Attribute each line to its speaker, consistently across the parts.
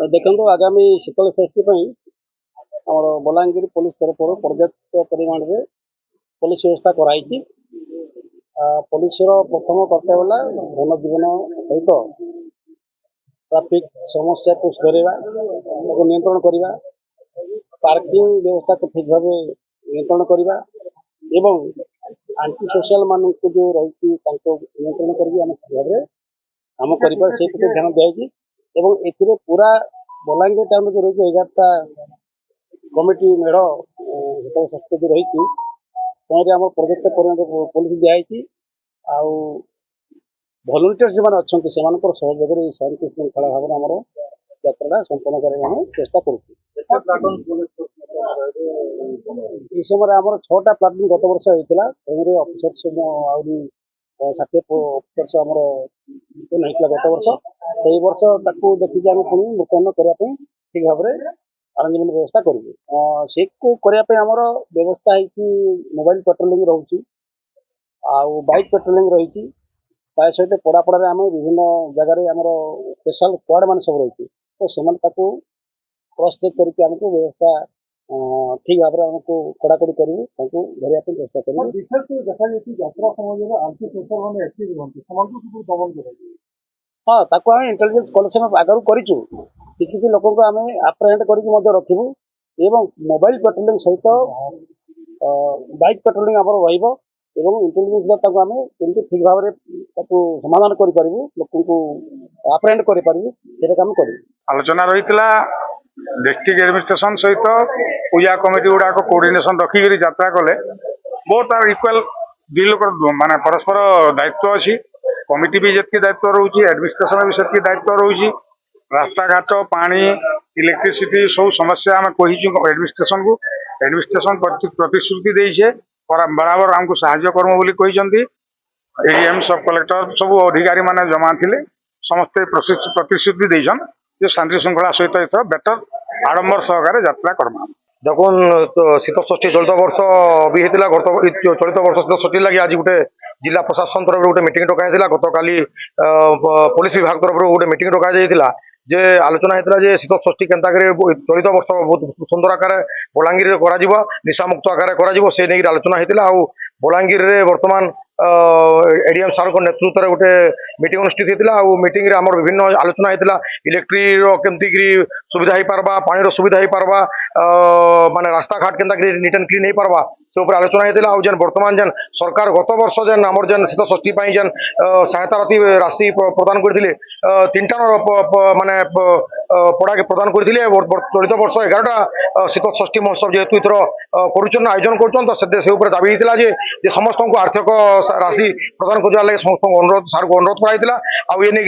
Speaker 1: ଦେଖନ୍ତୁ ଆଗାମୀ ଶୀତଳ ଷଷ୍ଠୀ ପାଇଁ ଆମର ବଲାଙ୍ଗୀର ପୋଲିସ ତରଫରୁ ପର୍ଯ୍ୟାପ୍ତ ପରିମାଣରେ ପୋଲିସ ବ୍ୟବସ୍ଥା କରାଯାଇଛି। ପୋଲିସର ପ୍ରଥମ କର୍ତ୍ତବ୍ୟ ହେଲା ଜନଜୀବନ ସହିତ ଟ୍ରାଫିକ ସମସ୍ୟାକୁ ସୁଧାରିବା, ତାକୁ ନିୟନ୍ତ୍ରଣ କରିବା, ପାର୍କିଂ ବ୍ୟବସ୍ଥାକୁ ଠିକ୍ ଭାବେ ନିୟନ୍ତ୍ରଣ କରିବା ଏବଂ ଆଣ୍ଟି ସୋସିଆଲ ମାନଙ୍କୁ ଯେଉଁ ରହିଛି ତାଙ୍କୁ ନିୟନ୍ତ୍ରଣ କରିକି ଆମେ ଠିକ୍ ଭାବରେ କାମ କରିବା ସେ ପ୍ରତି ଧ୍ୟାନ ଦିଆଯାଇଛି। ଏବଂ ଏଥିରେ ପୁରା ବଲାଙ୍ଗୀର ଟାଉନରେ ଯେଉଁ ରହିଛି 11ଟା କମିଟି ମେଢ଼ ଶୀତଳ ଷଷ୍ଠୀ ଯେଉଁ ରହିଛି ତହିଁରେ ଆମର ପର୍ଯ୍ୟାପ୍ତ ପରିମାଣରେ ପୋଲିସ ଦିଆହେଇଛି। ଆଉ ଭଲଣ୍ଟିୟର୍ସ ଯେଉଁମାନେ ଅଛନ୍ତି ସେମାନଙ୍କର ସହଯୋଗରେ ଏହି ଶାନ୍ତି ଶୃଙ୍ଖଳା ଭାବରେ ଆମର ଯାତ୍ରାଟା ସମ୍ପନ୍ନ କରିବା ଆମେ ଚେଷ୍ଟା କରୁଛୁ। এই ସମୟରେ ଆମର 6ଟା ପ୍ଲାଟୁନ ଗତ ବର୍ଷ ହେଇଥିଲା। ତହିଁରେ ଅଫିସର୍ସ ଆହୁରି 60 ଅଫିସର୍ସ ଆମର ହେଇଥିଲା ଗତ ବର୍ଷ। ସେଇ ବର୍ଷ ତାକୁ ଦେଖିକି ଆମେ ପୁଣି ମୁତୟନ କରିବା ପାଇଁ ଠିକ୍ ଭାବରେ ଆରେଞ୍ଜମେଣ୍ଟ ବ୍ୟବସ୍ଥା କରିବୁ। ସେକୁ କରିବା ପାଇଁ ଆମର ବ୍ୟବସ୍ଥା ହେଇଛି, ମୋବାଇଲ ପେଟ୍ରୋଲିଂ ରହୁଛି, ଆଉ ବାଇକ୍ ପେଟ୍ରୋଲିଂ ରହିଛି। ତା ସହିତ ପଡ଼ାପଡ଼ାରେ ଆମେ ବିଭିନ୍ନ ଜାଗାରେ ଆମର ସ୍ପେଶାଲ ସ୍କ୍ୱାଡ୍ ମାନେ ସବୁ ରହିଛି। ତ ସେମାନେ ତାକୁ କ୍ରସ୍ ଚେକ୍ କରିକି ଆମକୁ ବ୍ୟବସ୍ଥା ଠିକ୍ ଭାବରେ ଆମକୁ କଡ଼ାକଡ଼ି କରିବୁ, ତାଙ୍କୁ ଧରିବା ପାଇଁ ଚେଷ୍ଟା କରିବୁ। ଦେଖାଯାଇଛି ଯାତ୍ରା ସମୟରେ ଆଣ୍ଟି ସୋସିଆଲ ମାନେ ଆକ୍ଟିଭ୍ ରୁହନ୍ତି, ସେମାନଙ୍କୁ ସବୁ ଦମନ କରାଯିବ। ହଁ, ତାକୁ ଆମେ ଇଣ୍ଟେଲିଜେନ୍ସ କଲେକ୍ସନ ଆଗରୁ କରିଛୁ। କିଛି କିଛି ଲୋକଙ୍କୁ ଆମେ ଆପ୍ରେହେଣ୍ଡ କରିକି ମଧ୍ୟ ରଖିବୁ ଏବଂ ମୋବାଇଲ ପେଟ୍ରୋଲିଂ ସହିତ ବାଇକ୍ ପେଟ୍ରୋଲିଂ ଆମର ରହିବ ଏବଂ ଇଣ୍ଟେଲିଜେନ୍ସ ଦ୍ୱାରା ତାକୁ ଆମେ କେମିତି ଠିକ୍ ଭାବରେ ତାକୁ ସମାଧାନ କରିପାରିବୁ, ଲୋକଙ୍କୁ ଆପ୍ରେହେଣ୍ଡ କରିପାରିବୁ, ସେଇଟା କାମ କରିବୁ।
Speaker 2: ଆଲୋଚନା ରହିଥିଲା डिस्ट्रिक्ट एडमिनिस्ट्रेशन सहित पूजा कमिटी गुड़ाक कोऑर्डिनेशन रखिक यात्रा कले बहुत तार इक्वाल दी लोक माने परस्पर दायित्व अच्छी। कमिटी भी जितकी दायित्व रोचे, एडमिनिस्ट्रेशन भी से दायित्व रोचे। रास्ता घाट पानी इलेक्ट्रिसिटी सब समस्या आम कही एडमिनिस्ट्रेशन को, एडमिनिस्ट्रेशन प्रतिश्रुति देछे बराबर आमको साहाय्य कर्म बोली कहिसंती। एडीएम सब कलेक्टर सब अधिकारी माने जमा थिले, समस्ते प्रतिश्रुति देछन जे शांति श्रृंखला सहित एथर बेटर आडंबर सहकारे यात्रा करमा।
Speaker 3: देखुन तो शीतल षष्ठी चलित वर्ष भी होता चलित वर्ष शीतल षष्ठी लगे आज गोटे जिला प्रशासन तरफ गोटे मीटिंग डकाई गत काली पुलिस विभाग तरफ गोटे मीटिंग डकाई जे आलोचना होता है शीतल षष्ठी केन्ता चलित वर्ष बहुत सुंदर आकार बलांगीर निशामुक्त आकार से नहीं आलोचना होता। आ बलांगीर बर्तमान एडीएम सार नेतृत्व में गोटे मीटिंग अनुष्ठित होता। मीटिंग रे आमर विभिन्न आलोचना होता इलेक्ट्री केमती सुविधा हो पार्बा, पानी सुविधा हो पार्बा, माने रास्ता घाट केन्ता नीट एंड क्लीन हो पार्बा से उपर आलोचना होता। आ जेन बर्तमान जेन सरकार गत वर्ष जेन आमर जेन शीतल षष्ठी जेन सहायता राशि प्रदान करथिले 3टा माने पड़ा प्रदान करथिले। चलित वर्ष 11टा शीतल षष्ठी महोत्सव जेहेतु इथर करुचन आयोजन करुचन तो से उपर दाबी होता जे समस्त को आर्थिक राशि प्रदान करने लगे समस्त अनुरोध सार को अनुरोध कराइला। ये नहीं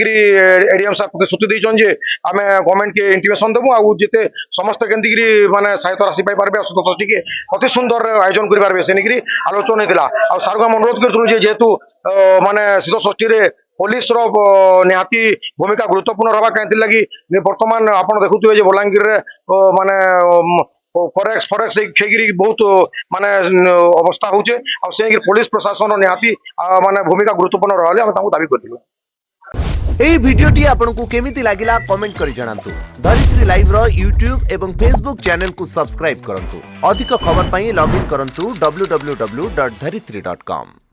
Speaker 3: एडीएम सार प्रतिश्रुति देछन जे आमे गवर्नमेंट के इंटीमेशन देबु आ जेते समस्त केंती माने सहायता राशि पाई पारबे शीतल षष्ठी के अति सुंदर आयोजन करि पारबे से नहीं आलोचना होता। आ सार को हम अनुरोध करथुनु जे जेहेतु माने शीतल षष्ठी रे पुलिस रो निहाती भूमिका गुरुत्वपूर्ण रहा कहीं लगी बर्तमान आपड़ देखुए बलांगीर माने फरेक्स फरेक्स खेगिरी बहुत माने अवस्था होचे आ से पुलिस प्रशासन निहाती माने भूमिका गुरुत्वपूर्ण रहा दाबी करथिलु।
Speaker 4: এই ভিডিওটি আপনার কেমিতি লাগিলা কমেন্ট করে জানাতু। ধরিত্রী লাইভ র यूट्यूब এবং फेसबुक চ্যানেল কু সবস্ক্রাইব করন্তু। অধিক খবর পাই লগইন করন্তু www.dharitri.com।